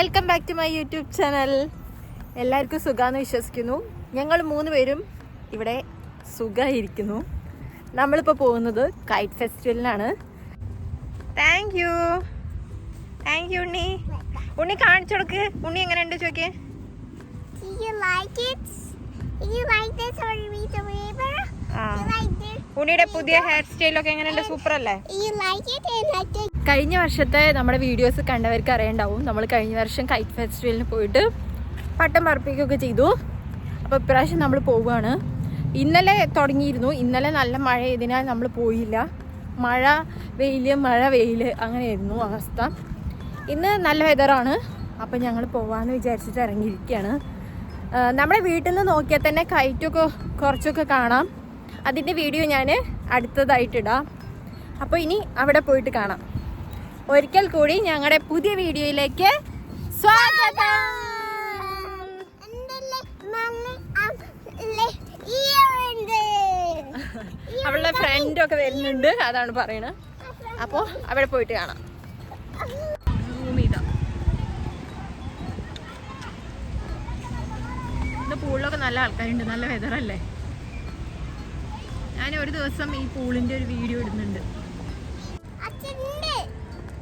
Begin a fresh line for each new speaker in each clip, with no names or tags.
Welcome back to my YouTube channel. എല്ലാവർക്കും സുഖാന്ന് വിശ്വസിക്കുന്നു. ഞങ്ങൾ 3 പേരും ഇവിടെ സുഖമായിരിക്കുന്നു. നമ്മളിപ്പോൾ പോകുന്നത് കൈറ്റ് ഫെസ്റ്റിവലിനാണ്. താങ്ക് യു ഉണ്ണി. ഉണ്ണി കാണിച്ചു കൊടുക്ക്. ഉണ്ണി എങ്ങനെയുണ്ട് ചോദിക്കേ. ഉണ്ണിയുടെ പുതിയ ഹെയർ സ്റ്റൈലൊക്കെ എങ്ങനെയുണ്ട്? സൂപ്പർ അല്ലേ? കഴിഞ്ഞ വർഷത്തെ നമ്മുടെ വീഡിയോസ് കണ്ടവർക്ക് അറിയണ്ടാവും. നമ്മൾ കഴിഞ്ഞ വർഷം കൈറ്റ് ഫെസ്റ്റിവലിന് പോയിട്ട് പട്ടം പറപ്പിക്കുകയൊക്കെ ചെയ്തു. അപ്പോൾ ഇപ്രാവശ്യം നമ്മൾ പോവുകയാണ്. ഇന്നലെ തുടങ്ങിയിരുന്നു. ഇന്നലെ നല്ല മഴ ആയതിനാൽ നമ്മൾ പോയില്ല. മഴ വെയിൽ അങ്ങനെയായിരുന്നു അവസ്ഥ. ഇന്ന് നല്ല വെതറാണ്. അപ്പോൾ ഞങ്ങൾ പോവാമെന്ന് വിചാരിച്ചിട്ട് ഇറങ്ങിയിരിക്കുകയാണ്. നമ്മുടെ വീട്ടിൽ നിന്ന് നോക്കിയാൽ തന്നെ കൈറ്റൊക്കെ കുറച്ചൊക്കെ കാണാം. അതിൻ്റെ വീഡിയോ ഞാൻ അടുത്തതായിട്ടിടാം. അപ്പോൾ ഇനി അവിടെ പോയിട്ട് കാണാം. ഒരിക്കൽ കൂടി ഞങ്ങളുടെ പുതിയ വീഡിയോയിലേക്ക് സ്വാഗതം. അവളുടെ ഫ്രണ്ടൊക്കെ വരുന്നുണ്ട്, അതാണ് പറയണത്. അപ്പോൾ അവിടെ പോയിട്ട് കാണാം. ഇന്ന് പൂളിലൊക്കെ നല്ല ആൾക്കാരുണ്ട്. നല്ല വെതറല്ലേ? ഞാൻ ഒരു ദിവസം ഈ പൂളിൻ്റെ ഒരു വീഡിയോ ഇടുന്നുണ്ട്.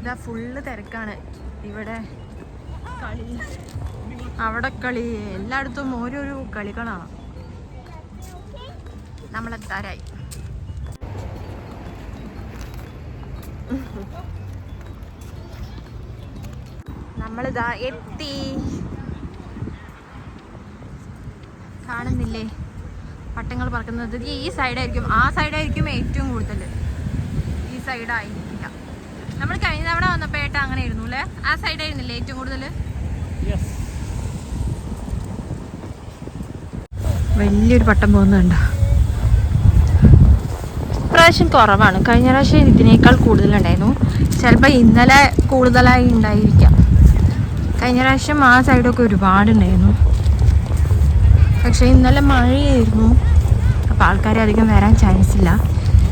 ഇതാ ഫുള്ള് തിരക്കാണ്. ഇവിടെ കളി, അവിടെ കളി, എല്ലായിടത്തും ഓരോരോ കളികളാണ്. നമ്മളെത്താറായി. നമ്മളിതാ എത്തി. കാണുന്നില്ലേ പട്ടങ്ങൾ പറക്കുന്നത്? ഈ സൈഡായിരിക്കും, ആ സൈഡായിരിക്കും ഏറ്റവും കൂടുതൽ. ഈ സൈഡായിരിക്കില്ല. നമ്മൾ കഴിഞ്ഞ തവണ വന്നപ്പോൾ ഏട്ടാ അങ്ങനെ ആയിരുന്നു അല്ലേ? ആ സൈഡായിരുന്നില്ലേ ഏറ്റവും കൂടുതൽ? വലിയൊരു പട്ടം പോകുന്നുണ്ടോ? ഇപ്രാവശ്യം കുറവാണ്. കഴിഞ്ഞ പ്രാവശ്യം ഇതിനേക്കാൾ കൂടുതലുണ്ടായിരുന്നു. ചിലപ്പോൾ ഇന്നലെ കൂടുതലായി ഉണ്ടായിരിക്കാം. കഴിഞ്ഞ പ്രാവശ്യം ആ സൈഡൊക്കെ ഒരുപാടുണ്ടായിരുന്നു. പക്ഷേ ഇന്നലെ മഴയായിരുന്നു. അപ്പോൾ ആൾക്കാർ അധികം വരാൻ ചാൻസ് ഇല്ല.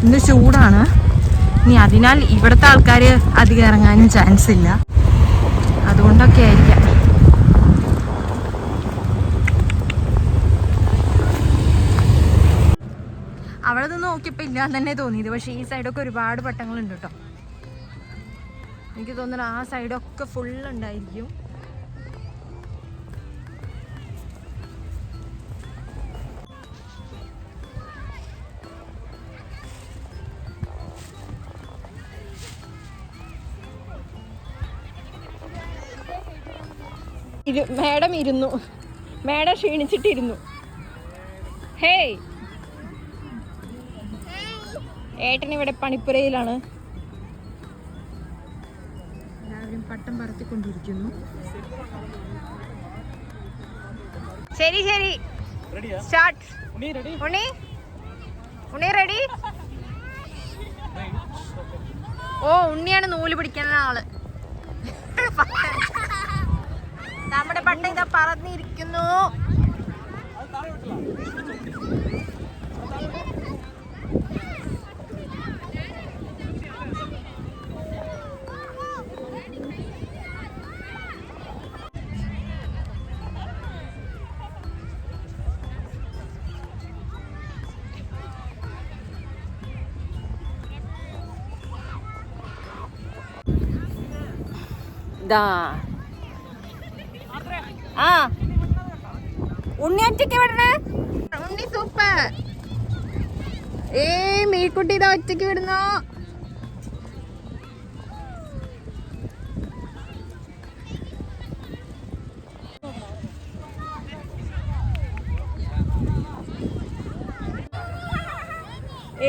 ഇന്ന് ചൂടാണ്. ഇനി അതിനാൽ ഇവിടുത്തെ ആൾക്കാർ അധികം ഇറങ്ങാനും ചാൻസ് ഇല്ല. അതുകൊണ്ടൊക്കെ ആയിരിക്കാം. അവിടെ നിന്ന് നോക്കിയപ്പോൾ ഇല്ലാന്ന് തന്നെ തോന്നിയത്. പക്ഷേ ഈ സൈഡൊക്കെ ഒരുപാട് പട്ടങ്ങളുണ്ട് കേട്ടോ. എനിക്ക് തോന്നുന്നു ആ സൈഡൊക്കെ ഫുള്ളുണ്ടായിരിക്കും. മേഡം ഇരുന്നു. മേഡം ക്ഷീണിച്ചിട്ടിരുന്നു. ഹേയ്, ഏട്ടൻ ഇവിടെ പണിപ്പുരയിലാണ്. എല്ലാവരും പട്ടം പറത്തിക്കൊണ്ടിരിക്കുന്നു. ശരി സ്റ്റാർട്ട്. ഉണ്ണി റെഡി? ഓ, ഉണ്ണിയാണ് നൂല് പിടിക്കുന്ന ആള്. നമ്മുടെ പട്ടം ഇതാ പറന്നിരിക്കുന്നു. ഉണ്ണി ഒറ്റയ്ക്ക് വിടണേ. ഉണ്ണി സൂപ്പർ. മീൻകുട്ടി ഇതാ ഒറ്റയ്ക്ക് വിടുന്നു.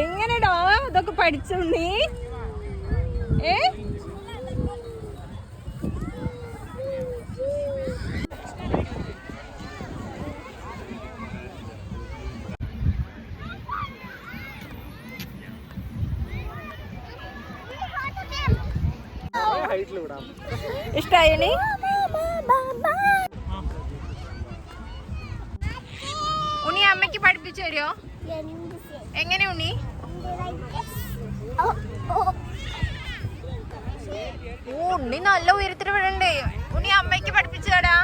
എങ്ങനെടാ ഇതൊക്കെ പഠിച്ചുണ്ണി? ഇഷ്ടായി? ഉണ്ണി അമ്മയ്ക്ക് പഠിപ്പിച്ചു തരുമോ? എങ്ങനെ ഉണ്ണി? ഉണ്ണി നല്ല ഉയരത്തിന് വീഴണ്ടേ. ഉണ്ണി അമ്മയ്ക്ക് പഠിപ്പിച്ചു തരാ.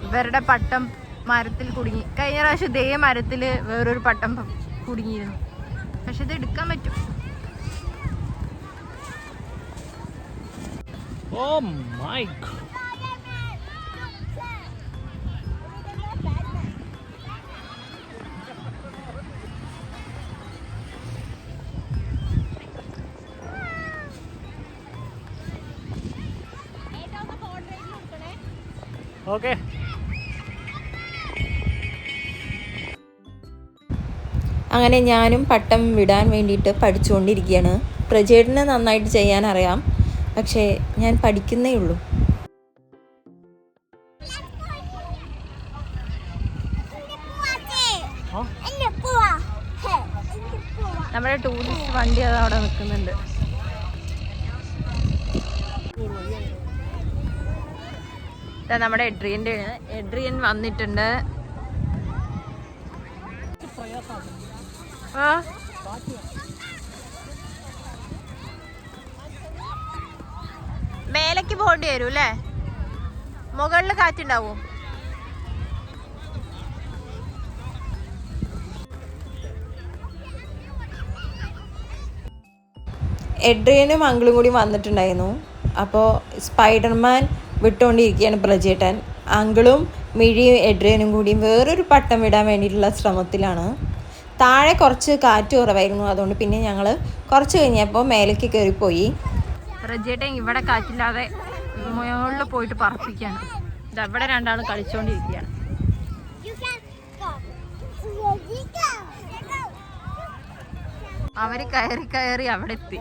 ഇവരുടെ പട്ടം മരത്തിൽ കുടുങ്ങി. കഴിഞ്ഞ പ്രാവശ്യം ഇതേ മരത്തില് വേറൊരു പട്ടം കുടുങ്ങിയിരുന്നു. പക്ഷെ ഇത് എടുക്കാൻ പറ്റും.
Oh my God. Okay.
അങ്ങനെ ഞാനും പട്ടം വിടാൻ വേണ്ടിയിട്ട് പഠിച്ചുകൊണ്ടിരിക്കുകയാണ്. പ്രജേട്ടന് നന്നായിട്ട് ചെയ്യാൻ അറിയാം, പക്ഷേ ഞാൻ പഠിക്കുന്നേ ഉള്ളൂ. നമ്മുടെ ടൂറിസ്റ്റ് വണ്ടി അത് അവിടെ നിൽക്കുന്നുണ്ട്. നമ്മുടെ എഡ്രിയൻ വന്നിട്ടുണ്ട്. മേലേക്ക് പോകേണ്ടി വരും അല്ലേ? മുകളിൽ കാറ്റുണ്ടാവും. എഡ്രിയനും അങ്കിളും കൂടി വന്നിട്ടുണ്ടായിരുന്നു. അപ്പോൾ സ്പൈഡർമാൻ വിട്ടുകൊണ്ടിരിക്കുകയാണ് പ്രജേട്ടൻ. അങ്കിളും മിഴിയും എഡ്രിയനും കൂടിയും വേറൊരു പട്ടം വിടാൻ വേണ്ടിയിട്ടുള്ള ശ്രമത്തിലാണ്. താഴെ കുറച്ച് കാറ്റ് കുറവായിരുന്നു, അതുകൊണ്ട് പിന്നെ ഞങ്ങൾ കുറച്ച് കഴിഞ്ഞപ്പോൾ മേലേക്ക് കയറിപ്പോയി. പ്രജേട്ടൻ ഇവിടെ കാറ്റില്ലാതെ മുകളിൽ പോയിട്ട് പറപ്പിക്കുകയാണ്. ഇതവിടെ രണ്ടാളും കളിച്ചുകൊണ്ടിരിക്കുകയാണ്. അവര് കയറി കയറി അവിടെ എത്തി.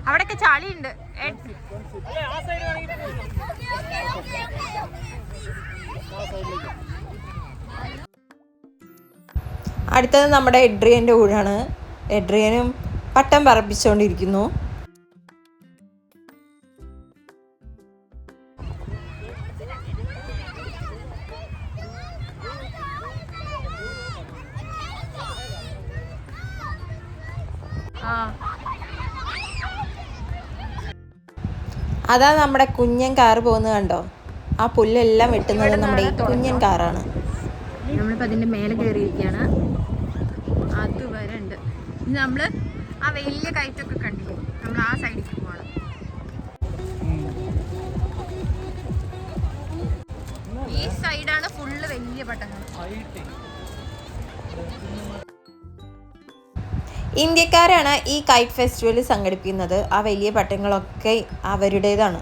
അവിടെയൊക്കെ ചളിയുണ്ട്. അടുത്തത് നമ്മുടെ എഡ്രിയൻ്റെ ഊഴാണ്. എഡ്രിയനും പട്ടം പറപ്പിച്ചുകൊണ്ടിരിക്കുന്നു. അതാ നമ്മുടെ കുഞ്ഞൻ കാറ് പോകുന്നത് കണ്ടോ? ആ പുല്ലെല്ലാം വെട്ടുന്നത് നമ്മുടെ ഈ കുഞ്ഞൻ കാറാണ്. നമ്മളിപ്പോൾ അതിൻ്റെ മേലെ കയറിയിരിക്കുകയാണ്. അതുവരെ ഉണ്ട്. ഇനി നമ്മൾ ആ വലിയ കയറ്റൊക്കെ കണ്ടില്ലേ, നമ്മൾ ആ സൈഡിലേക്ക് പോകണം. ഈ സൈഡാണ് ഫുള്ള് വലിയ പട്ടങ്ങൾ. ഇന്ത്യക്കാരാണ് ഈ കൈറ്റ് ഫെസ്റ്റിവൽ സംഘടിപ്പിക്കുന്നത്. ആ വലിയ പട്ടങ്ങളൊക്കെ അവരുടേതാണ്.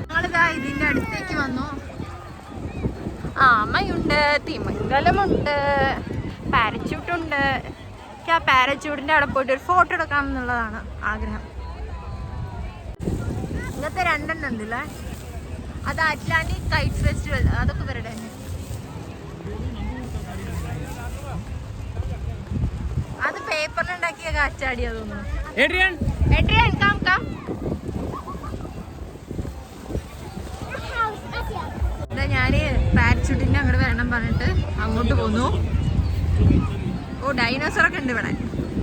ഞങ്ങളിതാ ഇതിൻ്റെ അടുത്തേക്ക് വന്നു. ആമയുണ്ട്, തിമിംഗലമുണ്ട്, പാരച്യൂട്ടുണ്ട്. എനിക്ക് ആ പാരച്യൂട്ടിൻ്റെ അവിടെ പോയിട്ട് ഒരു ഫോട്ടോ എടുക്കണം എന്നുള്ളതാണ് ആഗ്രഹം. ഇങ്ങനത്തെ രണ്ടെണ്ണം ഉണ്ടല്ലേ. അത് അറ്റ്ലാന്റിക് കൈറ്റ് ഫെസ്റ്റിവൽ, അതൊക്കെ വരട്ടെ. അത് പേപ്പറിലുണ്ടാക്കിയ കാറ്റാടിയാ തോന്നുന്നു. Adrian come come. ഇതാ ഞാന് പാരച്യൂട്ടിന്റെ അങ്ങോട്ട് വരണം പറഞ്ഞിട്ട് അങ്ങോട്ട് പോന്നു. ഓ, ഡൈനോസറൊക്കെ ഉണ്ട് ഇവിടെ.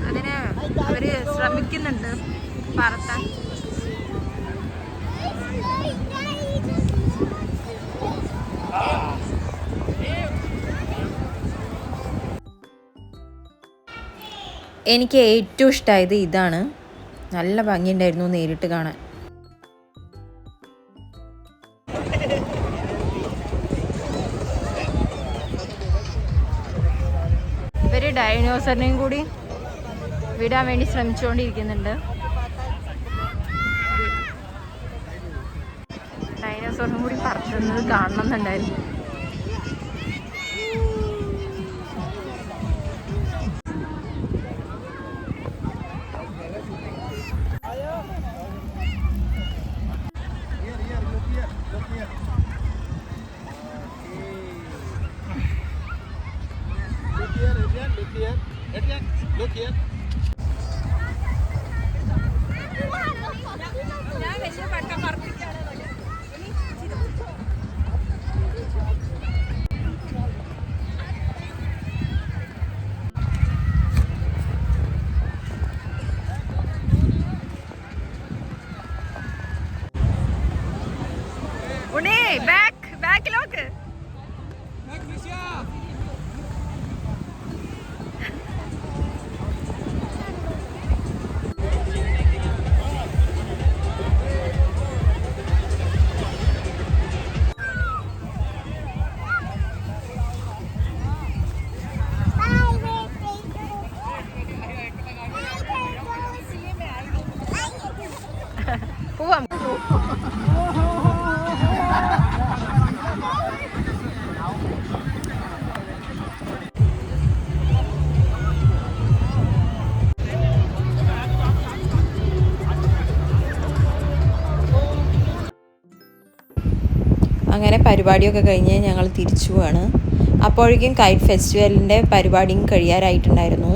അതിന് അവര് ശ്രമിക്കുന്നുണ്ട് പറത്താൻ. എനിക്ക് ഏറ്റവും ഇഷ്ടമായത് ഇതാണ്. നല്ല ഭംഗിയുണ്ടായിരുന്നു നേരിട്ട് കാണാൻ. ഇവര് ഡൈനോസറിനെയും കൂടി വിടാൻ വേണ്ടി ശ്രമിച്ചുകൊണ്ടിരിക്കുന്നുണ്ട്. ഡൈനോസറിനും കൂടി പറത്തുന്നത് കാണണമെന്നുണ്ടായിരുന്നു. ബാക്കിലോക്ക്. പോവാം.
അങ്ങനെ പരിപാടിയൊക്കെ കഴിഞ്ഞ് ഞങ്ങൾ തിരിച്ചു പോവാണ്. അപ്പോഴേക്കും കൈറ്റ് ഫെസ്റ്റിവലിൻ്റെ പരിപാടിയും കഴിയാറായിട്ടുണ്ടായിരുന്നു.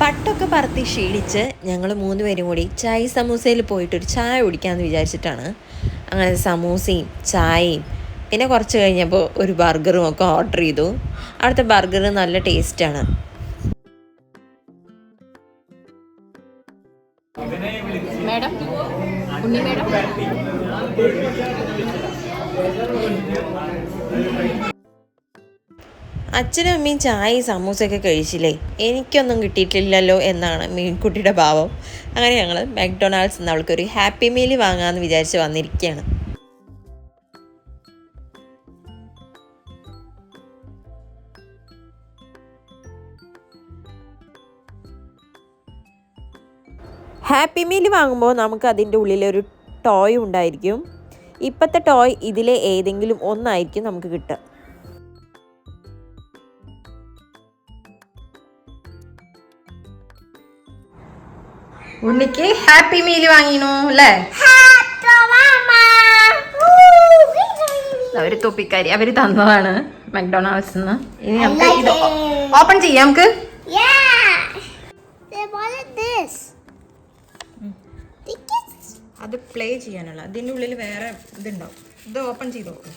പട്ടൊക്കെ പറത്തി ക്ഷീണിച്ച് ഞങ്ങൾ 3 പേരും കൂടി ചായ് സമൂസയിൽ പോയിട്ടൊരു ചായ കുടിക്കാമെന്ന് വിചാരിച്ചിട്ടാണ്. അങ്ങനെ സമൂസയും ചായയും പിന്നെ കുറച്ച് കഴിഞ്ഞപ്പോൾ ഒരു ബർഗറും ഒക്കെ ഓർഡർ ചെയ്തു. അവിടുത്തെ ബർഗർ നല്ല ടേസ്റ്റാണ്.
മേഡം, ഉണ്ണി മേഡം.
അച്ഛനും അമ്മയും ചായയും സമൂസയൊക്കെ കഴിച്ചില്ലേ, എനിക്കൊന്നും കിട്ടിയിട്ടില്ലല്ലോ എന്നാണ് മീൻകുട്ടിയുടെ ഭാവം. അങ്ങനെ ഞങ്ങൾ മാക്ഡൊണാൾഡ്സ് നിന്ന് അവൾക്കൊരു ഹാപ്പി മീൽ വാങ്ങാമെന്ന് വിചാരിച്ച് വന്നിരിക്കുകയാണ്. ഹാപ്പി മീൽ വാങ്ങുമ്പോൾ നമുക്ക് അതിൻ്റെ ഉള്ളിലൊരു ടോയ് ഉണ്ടായിരിക്കും. ഇപ്പോഴത്തെ ടോയ് ഇതിലെ ഏതെങ്കിലും ഒന്നായിരിക്കും നമുക്ക് കിട്ടുക.
ഉണ്ണിക്ക് ഹാപ്പി മീൽ വാങ്ങിനു അല്ലേ? അവര് തൊപ്പിക്കാരി അവര് തന്നതാണ് മക്ഡൊണാൾഡ്സ് നിന്ന്. ഇനി നമുക്ക് ഇത് ഓപ്പൺ ചെയ്യാം. നമുക്ക്
അത് പ്ലേ ചെയ്യാനുള്ള അതിൻ്റെ ഉള്ളിൽ വേറെ ഇതുണ്ടാവും. ഇത് ഓപ്പൺ ചെയ്ത് നോക്കും.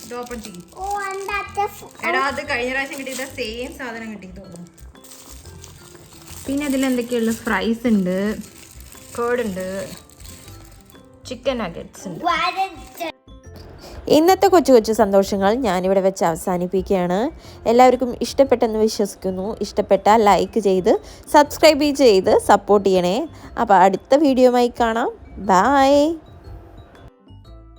ഇത് ഓപ്പൺ ചെയ്യും. എടാ, അത് കഴിഞ്ഞ പ്രാവശ്യം കിട്ടിയത് സെയിം സാധനം കിട്ടി തോന്നുന്നു.
പിന്നെ അതിൽ എന്തൊക്കെയുള്ള ഫ്രൈസ് ഉണ്ട്, കേർഡ് ഉണ്ട്, ചിക്കൻ നഗറ്റ്സ് ഉണ്ട്.
ഇന്നത്തെ കൊച്ചു കൊച്ചു സന്തോഷങ്ങൾ ഞാനിവിടെ വെച്ച് അവസാനിപ്പിക്കുകയാണ്. എല്ലാവർക്കും ഇഷ്ടപ്പെട്ടെന്ന് വിശ്വസിക്കുന്നു. ഇഷ്ടപ്പെട്ടാൽ ലൈക്ക് ചെയ്ത് സബ്സ്ക്രൈബ് ചെയ്ത് സപ്പോർട്ട് ചെയ്യണേ. അപ്പോൾ അടുത്ത വീഡിയോയുമായി കാണാം. ബൈ.